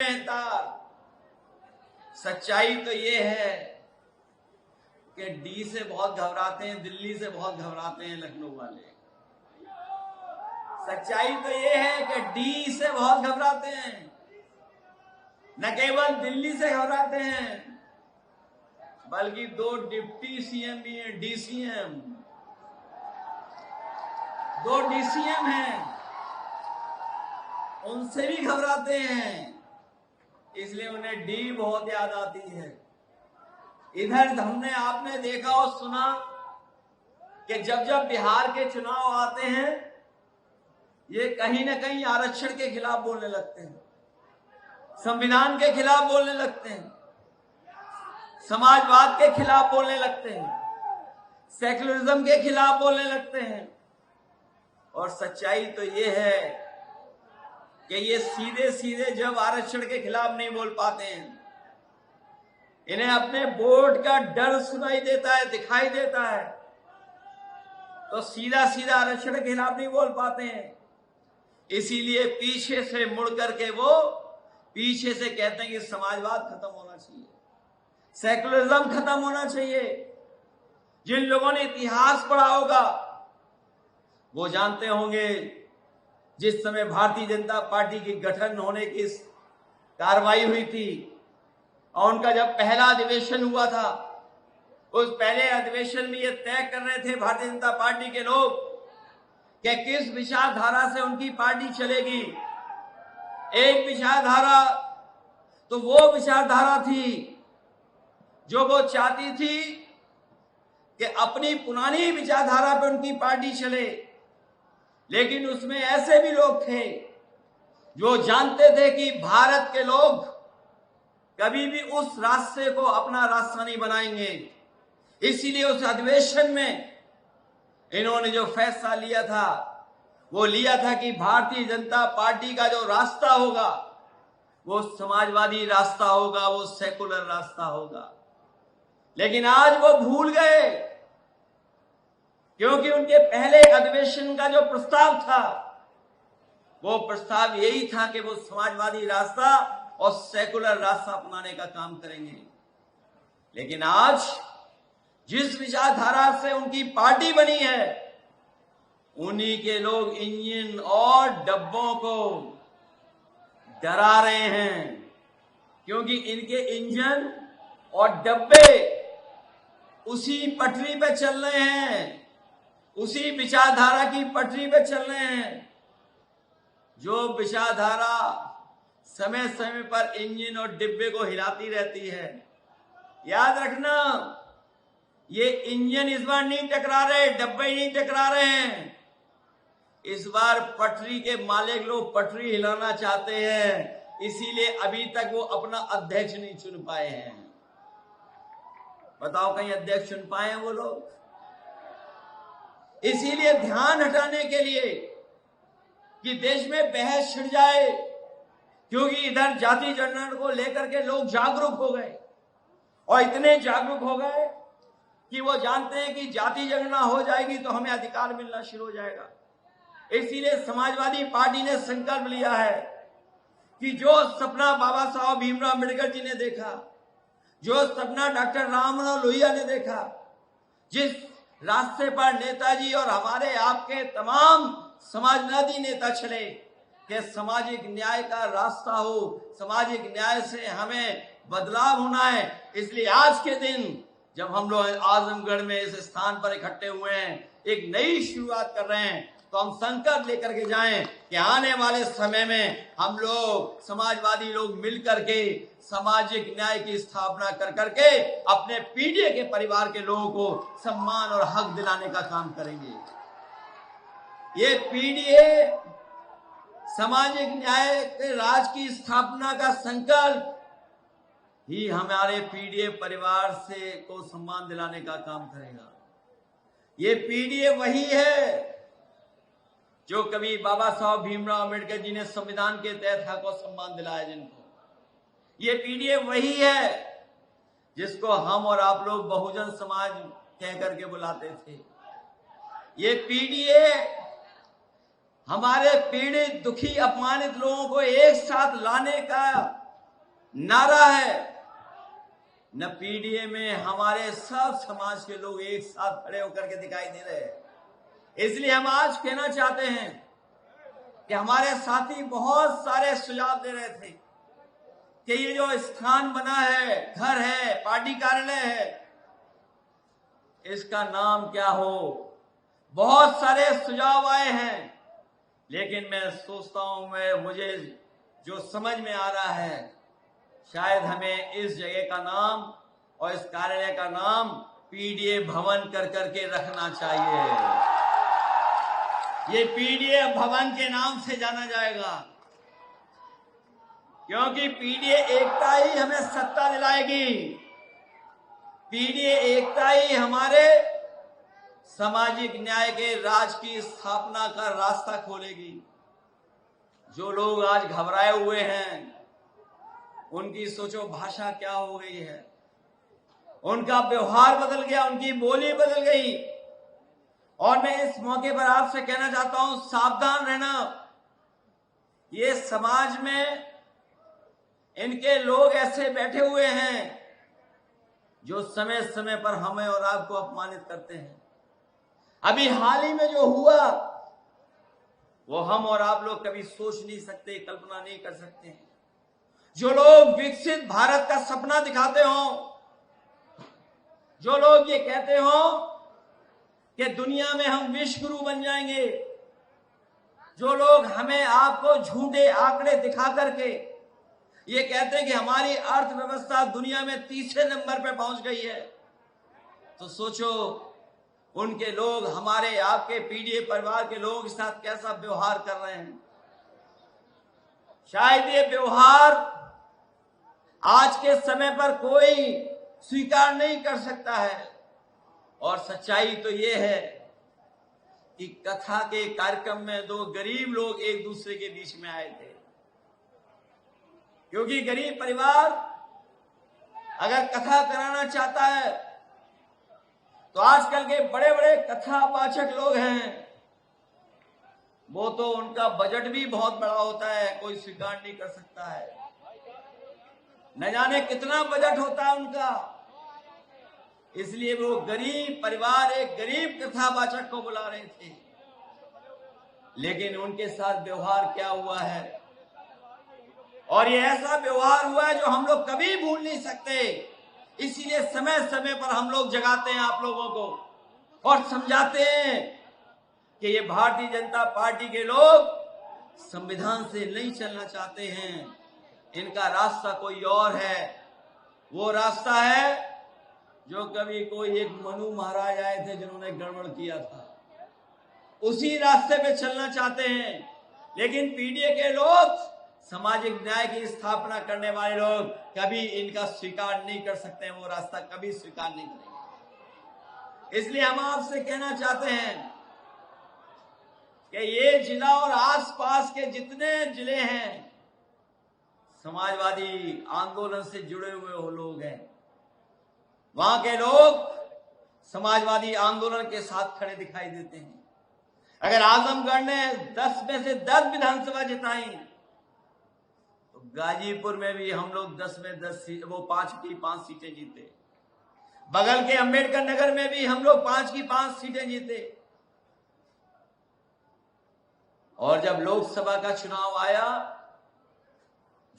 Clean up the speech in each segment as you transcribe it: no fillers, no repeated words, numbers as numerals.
था। सच्चाई तो ये है कि डी से बहुत घबराते हैं, दिल्ली से बहुत घबराते हैं लखनऊ वाले। सच्चाई तो ये है कि डी से बहुत घबराते हैं, न केवल दिल्ली से घबराते हैं बल्कि 2 डिप्टी सीएम भी हैं, डीसीएम, 2 डीसीएम हैं, उनसे भी घबराते हैं। इसलिए उन्हें डी बहुत याद आती है। इधर आपने देखा और सुना कि जब जब बिहार के चुनाव आते हैं ये कहीं ना कहीं आरक्षण के खिलाफ बोलने लगते हैं, संविधान के खिलाफ बोलने लगते हैं, समाजवाद के खिलाफ बोलने लगते हैं, सेकुलरिज्म के खिलाफ बोलने लगते हैं। और सच्चाई तो ये है कि ये सीधे सीधे जब आरक्षण के खिलाफ नहीं बोल पाते हैं, इन्हें अपने वोट का डर सुनाई देता है, दिखाई देता है, तो सीधा सीधा आरक्षण के खिलाफ नहीं बोल पाते हैं। इसीलिए पीछे से मुड़ करके वो पीछे से कहते हैं कि समाजवाद खत्म होना चाहिए, सेकुलरिज्म खत्म होना चाहिए। जिन लोगों ने इतिहास पढ़ा होगा वो जानते होंगे जिस समय भारतीय जनता पार्टी की गठन होने की कार्रवाई हुई थी और उनका जब पहला अधिवेशन हुआ था, उस पहले अधिवेशन में ये तय कर रहे थे भारतीय जनता पार्टी के लोग कि किस विचारधारा से उनकी पार्टी चलेगी। एक विचारधारा तो वो विचारधारा थी जो वो चाहती थी कि अपनी पुरानी विचारधारा पर उनकी पार्टी चले, लेकिन उसमें ऐसे भी लोग थे जो जानते थे कि भारत के लोग कभी भी उस रास्ते को अपना रास्ता नहीं बनाएंगे। इसीलिए उस अधिवेशन में इन्होंने जो फैसला लिया था वो लिया था कि भारतीय जनता पार्टी का जो रास्ता होगा वो समाजवादी रास्ता होगा, वो सेकुलर रास्ता होगा। लेकिन आज वो भूल गए, क्योंकि उनके पहले अधिवेशन का जो प्रस्ताव था वो प्रस्ताव यही था कि वो समाजवादी रास्ता और सेकुलर रास्ता अपनाने का काम करेंगे। लेकिन आज जिस विचारधारा से उनकी पार्टी बनी है उन्हीं के लोग इंजन और डब्बों को डरा रहे हैं, क्योंकि इनके इंजन और डब्बे उसी पटरी पे चल रहे हैं, उसी विचारधारा की पटरी पे चल रहे हैं जो विचारधारा समय समय पर इंजन और डिब्बे को हिलाती रहती है। याद रखना, ये इंजन इस बार नहीं टकरा रहे, डब्बे नहीं टकरा रहे हैं। इस बार पटरी के मालिक लोग पटरी हिलाना चाहते हैं, इसीलिए अभी तक वो अपना अध्यक्ष नहीं चुन पाए हैं। बताओ कहीं अध्यक्ष चुन पाए हैं वो लोग? इसीलिए ध्यान हटाने के लिए कि देश में बहस छिड़ जाए, क्योंकि इधर जाति जनगणना को लेकर के लोग जागरूक हो गए और इतने जागरूक हो गए कि वो जानते हैं कि जाति जनगणना हो जाएगी तो हमें अधिकार मिलना शुरू हो जाएगा। इसीलिए समाजवादी पार्टी ने संकल्प लिया है कि जो सपना बाबा साहब भीमराव अम्बेडकर जी ने देखा, जो सपना डॉक्टर राम मनोहर लोहिया ने देखा, जिस रास्ते पर नेताजी और हमारे आपके तमाम समाजवादी नेता चले कि सामाजिक न्याय का रास्ता हो, सामाजिक न्याय से हमें बदलाव होना है। इसलिए आज के दिन जब हम लोग आजमगढ़ में इस स्थान पर इकट्ठे हुए हैं, एक नई शुरुआत कर रहे हैं, तो हम संकल्प लेकर के जाएं कि आने वाले समय में हम लोग समाजवादी लोग मिल करके सामाजिक न्याय की स्थापना कर करके अपने पीढ़ी के परिवार के लोगों को सम्मान और हक दिलाने का काम करेंगे। ये पीढ़ी सामाजिक न्याय के राज की स्थापना का संकल्प ही हमारे पीढ़ी परिवार से को सम्मान दिलाने का काम करेगा। ये पीढ़ी वही है जो कभी बाबा साहब भीमराव अम्बेडकर जी ने संविधान के तहत हक और सम्मान दिलाया जिनको। ये पीढ़ी वही है जिसको हम और आप लोग बहुजन समाज कह करके बुलाते थे। ये पीढ़ी हमारे पीड़ित, दुखी, अपमानित लोगों को एक साथ लाने का नारा है, न पीडीए में हमारे सब समाज के लोग एक साथ खड़े होकर के दिखाई दे रहे हैं। इसलिए हम आज कहना चाहते हैं कि हमारे साथी बहुत सारे सुझाव दे रहे थे कि ये जो स्थान बना है, घर है, पार्टी कार्यालय है, इसका नाम क्या हो। बहुत सारे सुझाव आए हैं, लेकिन मैं सोचता हूं, मुझे जो समझ में आ रहा है, शायद हमें इस जगह का नाम और इस कार्यालय का नाम पीडीए भवन कर करके रखना चाहिए। ये पीडीए भवन के नाम से जाना जाएगा, क्योंकि पीडीए एकता ही हमें सत्ता दिलाएगी। पीडीए एकता ही हमारे सामाजिक न्याय के राज की स्थापना का रास्ता खोलेगी। जो लोग आज घबराए हुए हैं, उनकी सोचो भाषा क्या हो गई है, उनका व्यवहार बदल गया, उनकी बोली बदल गई। और मैं इस मौके पर आपसे कहना चाहता हूं, सावधान रहना। ये समाज में इनके लोग ऐसे बैठे हुए हैं जो समय समय पर हमें और आपको अपमानित करते हैं। अभी हाल ही में जो हुआ, वो हम और आप लोग कभी सोच नहीं सकते, कल्पना नहीं कर सकते हैं। जो लोग विकसित भारत का सपना दिखाते हो, जो लोग ये कहते हो कि दुनिया में हम विश्व गुरु बन जाएंगे, जो लोग हमें आपको झूठे आंकड़े दिखा करके ये कहते हैं कि हमारी अर्थव्यवस्था दुनिया में तीसरे नंबर पे पहुंच गई है, तो सोचो उनके लोग हमारे आपके पीडीए परिवार के लोग के साथ कैसा व्यवहार कर रहे हैं। शायद ये व्यवहार आज के समय पर कोई स्वीकार नहीं कर सकता है। और सच्चाई तो ये है कि कथा के कार्यक्रम में दो गरीब लोग एक दूसरे के बीच में आए थे, क्योंकि गरीब परिवार अगर कथा कराना चाहता है तो आजकल के बड़े बड़े कथावाचक लोग हैं, वो तो उनका बजट भी बहुत बड़ा होता है, कोई स्वीकार नहीं कर सकता है। न जाने कितना बजट होता है उनका, इसलिए वो गरीब परिवार एक गरीब कथावाचक को बुला रहे थे। लेकिन उनके साथ व्यवहार क्या हुआ है, और ये ऐसा व्यवहार हुआ है जो हम लोग कभी भूल नहीं सकते। इसीलिए समय समय पर हम लोग जगाते हैं आप लोगों को और समझाते हैं कि ये भारतीय जनता पार्टी के लोग संविधान से नहीं चलना चाहते हैं, इनका रास्ता कोई और है। वो रास्ता है जो कभी कोई एक मनु महाराज आए थे जिन्होंने गड़बड़ किया था, उसी रास्ते पे चलना चाहते हैं। लेकिन पीडीए के लोग, सामाजिक न्याय की स्थापना करने वाले लोग, कभी इनका स्वीकार नहीं कर सकते हैं, वो रास्ता कभी स्वीकार नहीं करेंगे। इसलिए हम आपसे कहना चाहते हैं कि ये जिला और आसपास के जितने जिले हैं, समाजवादी आंदोलन से जुड़े हुए लोग हैं, वहां के लोग समाजवादी आंदोलन के साथ खड़े दिखाई देते हैं। अगर आजमगढ़ ने 10 में से 10 विधानसभा जिताई, तो गाजीपुर में भी हम लोग 10 में 10 सीट, वो 5 की 5 सीटें जीते। बगल के अंबेडकर नगर में भी हम लोग 5 की 5 सीटें जीते। और जब लोकसभा का चुनाव आया,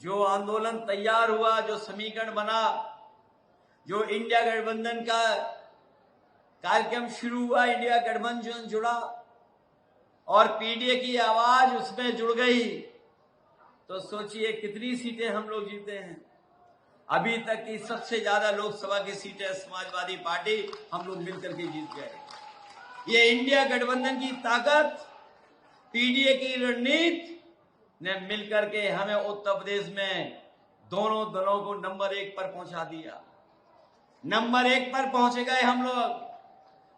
जो आंदोलन तैयार हुआ, जो समीकरण बना, जो इंडिया गठबंधन का कार्यक्रम शुरू हुआ, इंडिया गठबंधन जुड़ा और पीडीए की आवाज उसमें जुड़ गई, तो सोचिए कितनी सीटें हम लोग जीते हैं। अभी तक की सबसे ज्यादा लोकसभा की सीटें समाजवादी पार्टी हम लोग मिलकर के जीत गए। ये इंडिया गठबंधन की ताकत, पीडीए की रणनीति ने मिलकर के हमें उत्तर प्रदेश में दोनों दलों को नंबर 1 पर पहुंचा दिया। नंबर 1 पर पहुंच गए हम लोग।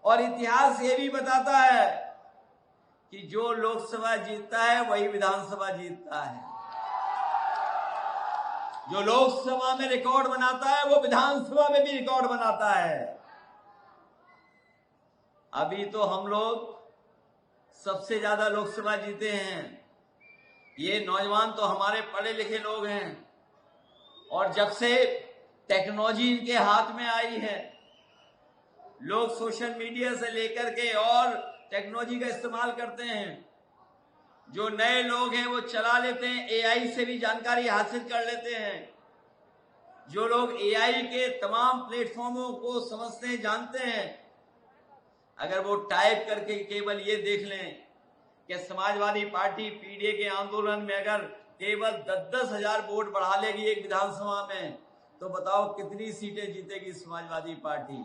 और इतिहास ये भी बताता है कि जो लोकसभा जीतता है वही विधानसभा जीतता है। जो लोकसभा में रिकॉर्ड बनाता है वो विधानसभा में भी रिकॉर्ड बनाता है। अभी तो हम लोग सबसे ज्यादा लोकसभा जीते हैं। ये नौजवान तो हमारे पढ़े लिखे लोग हैं और जब से टेक्नोलॉजी इनके हाथ में आई है, लोग सोशल मीडिया से लेकर के और टेक्नोलॉजी का इस्तेमाल करते हैं। जो नए लोग हैं वो चला लेते हैं, एआई से भी जानकारी हासिल कर लेते हैं। जो लोग एआई के तमाम प्लेटफॉर्मों को समझते हैं, जानते हैं, अगर वो टाइप करके केवल ये देख लें कि समाजवादी पार्टी पीडीए के आंदोलन में अगर केवल 10-10 हजार वोट बढ़ा लेगी एक विधानसभा में, तो बताओ कितनी सीटें जीतेगी समाजवादी पार्टी।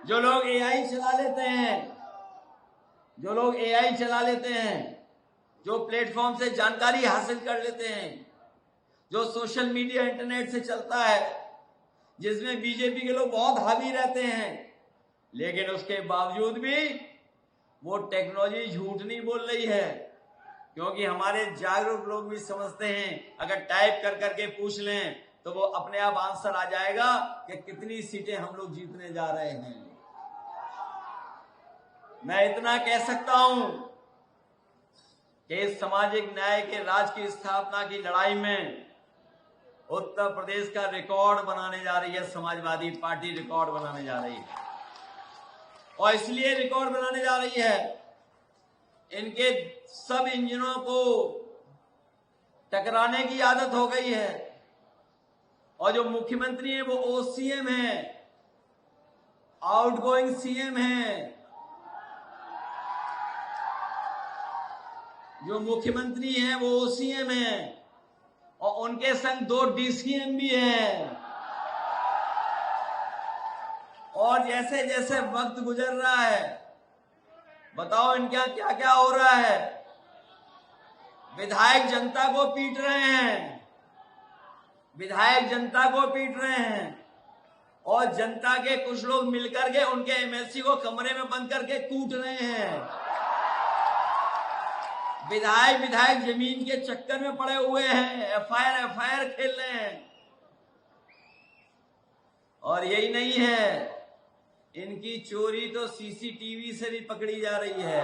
जो लोग एआई चला लेते हैं, जो प्लेटफॉर्म से जानकारी हासिल कर लेते हैं, जो सोशल मीडिया इंटरनेट से चलता है, जिसमें बीजेपी के लोग बहुत हावी रहते हैं, लेकिन उसके बावजूद भी वो टेक्नोलॉजी झूठ नहीं बोल रही है, क्योंकि हमारे जागरूक लोग भी समझते हैं अगर टाइप कर करके पूछ लें तो वो अपने आप आंसर आ जाएगा कि कितनी सीटें हम लोग जीतने जा रहे हैं। मैं इतना कह सकता हूं कि इस सामाजिक न्याय के राज की स्थापना की लड़ाई में उत्तर प्रदेश का रिकॉर्ड बनाने जा रही है समाजवादी पार्टी, रिकॉर्ड बनाने जा रही है। और इसलिए रिकॉर्ड बनाने जा रही है, इनके सब इंजनों को टकराने की आदत हो गई है। और जो मुख्यमंत्री है वो ओसीएम है, आउटगोइंग सीएम है। जो मुख्यमंत्री हैं वो ओसीएम है और उनके संग 2 डीसीएम भी हैं। और जैसे जैसे वक्त गुजर रहा है, बताओ इनके यहाँ क्या क्या हो रहा है। विधायक जनता को पीट रहे हैं, और जनता के कुछ लोग मिलकर के उनके एमएलसी को कमरे में बंद करके कूट रहे हैं। विधायक जमीन के चक्कर में पड़े हुए हैं, एफआईआर खेल रहे हैं। और यही नहीं है, इनकी चोरी तो सीसीटीवी से भी पकड़ी जा रही है।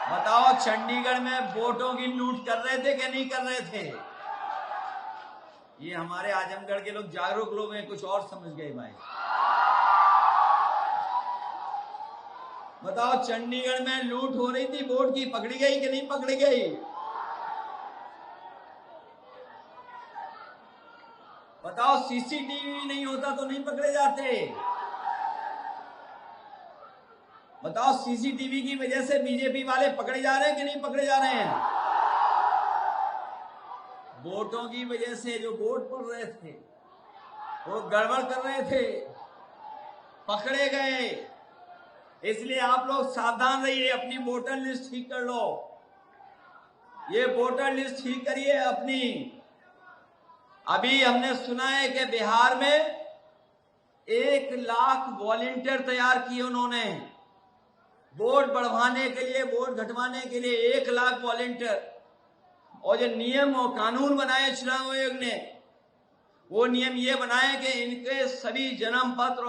बताओ चंडीगढ़ में वोटों की लूट कर रहे थे कि नहीं कर रहे थे? ये हमारे आजमगढ़ के लोग जागरूक लोग हैं, कुछ और समझ गए भाई। बताओ चंडीगढ़ में लूट हो रही थी वोट की, पकड़ी गई कि नहीं पकड़ी गई? बताओ सीसीटीवी नहीं होता तो नहीं पकड़े जाते? बताओ सीसीटीवी की वजह से बीजेपी वाले पकड़े जा रहे हैं कि नहीं पकड़े जा रहे हैं? वोटों की वजह से जो वोट पड़ रहे थे वो गड़बड़ कर रहे थे, पकड़े गए। इसलिए आप लोग सावधान रहिए, अपनी वोटर लिस्ट ठीक कर लो। ये वोटर लिस्ट ठीक करिए अपनी। अभी हमने सुना है कि बिहार में 1 लाख वॉलंटियर तैयार किए उन्होंने, वोट बढ़वाने के लिए, वोट घटवाने के लिए 1 लाख वॉलंटियर। और जो नियम और कानून बनाए चुनाव आयोग ने, वो नियम ये बनाए कि इनके सभी जन्म पत्र